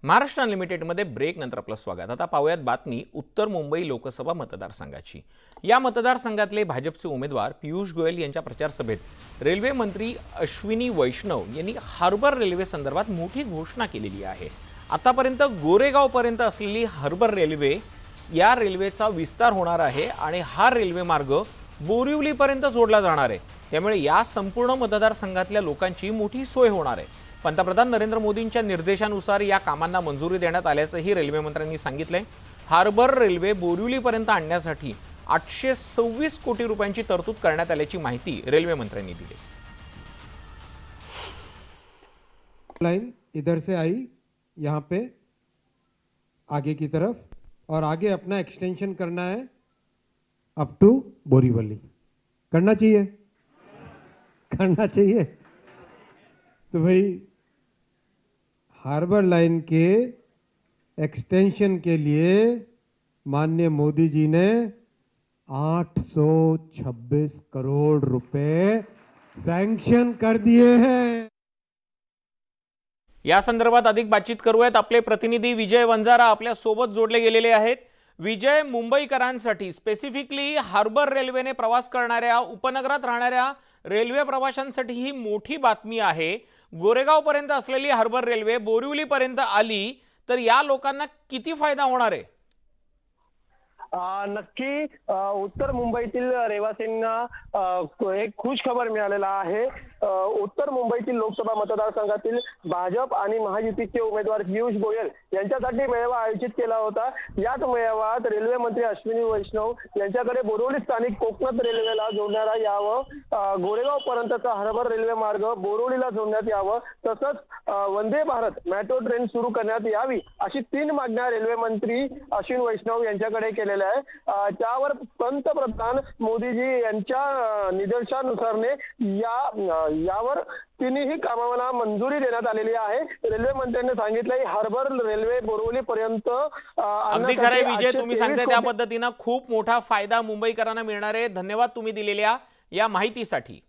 Maharashtra अनलिमिटेडमध्ये break नंतर आपलं स्वागत। आता पाहूयात बातमी उत्तर मुंबई लोकसभा मतदारसंघाची। या मतदारसंघातले भाजपचे उमेदवार पियुष गोयल यांच्या प्रचार सभेत रेल्वे मंत्री अश्विनी वैष्णव यांनी हार्बर रेल्वे संदर्भात मोठी घोषणा केलेली आहे। आतापर्यंत गोरेगाव पर्यंत असलेली हार्बर रेल्वे या रेल्वेचा विस्तार होणार आहे आणि हा रेल्वे मार्ग बोरिवली पर्यंत जोडला जाणार आहे। त्यामुळे या संपूर्ण मतदारसंघातल्या लोकांची मोठी सोय होणार आहे। पंतप्रधान नरेंद्र मोदींच्या निर्देशानुसार या कामांना मंजुरी देण्यात आल्याचंही रेल्वे मंत्र्यांनी सांगितलंय। हार्बर रेल्वे बोरिवलीपर्यंत आणण्यासाठी 826 कोटी रुपयांची तरतूद करण्यात आल्याची माहिती रेल्वे मंत्र्यांनी दिली। लाइन इधर से आई यहाँ पे आगे की तरफ और आगे अपना एक्सटेंशन करना है अप टू बोरीवली। करना चाहिए तो भाई हार्बर लाइन के एक्सटेंशन के लिए माननीय मोदी जी ने 826 करोड़ रुपए सैंक्शन कर दिए हैं। या संदर्भात अधिक बातचीत करूयात। आपले प्रतिनिधी विजय वंजारा आपल्या सोबत जोडले गेलेले आहेत। विजय, मुंबईकरांसाठी स्पेसिफिकली हार्बर रेल्वेने प्रवास करणाऱ्या उपनगरात राहणाऱ्या रेल्वे प्रवाशांसाठी ही मोठी बातमी आहे। गोरेगाव पर्यंत असलेली हार्बर रेल्वे बोरिवली पर्यंत आली तर या लोकांना किती फायदा होणार आहे? नक्की उत्तर मुंबईतील रहिवासींना एक खुश खबर मिळालेला आहे। उत्तर मुंबईतील लोकसभा मतदारसंघातील भाजप आणि महायुतीचे उमेदवार पियुष गोयल यांच्यासाठी मेळावा आयोजित केला होता। याच मेळाव्यात रेल्वे मंत्री अश्विनी वैष्णव यांच्याकडे बोरिवली स्थानिक कोकणात रेल्वेला जोडण्यात यावं, गोरेगाव पर्यंतचा हार्बर रेल्वे मार्ग बोरिवलीला जोडण्यात यावं, तसंच वंदे भारत मेट्रो ट्रेन सुरू करण्यात यावी अशी 3 मागण्या रेल्वे मंत्री अश्विनी वैष्णव यांच्याकडे केलेल्या आहे। त्यावर पंतप्रधान मोदीजी यांच्या निर्देशानुसारने यावर तिन्ही कामांना मंजुरी देण्यात आलेली आहे। रेल्वे मंत्र्यांनी सांगितलं की हार्बर रेल्वे बोरिवली पर्यंत अगदी खरंय विजय, तुम्ही सांगताय त्या पद्धतीने खूप मोठा फायदा मुंबईकरांना मिळणार आहे। धन्यवाद तुम्ही दिलेल्या या माहितीसाठी।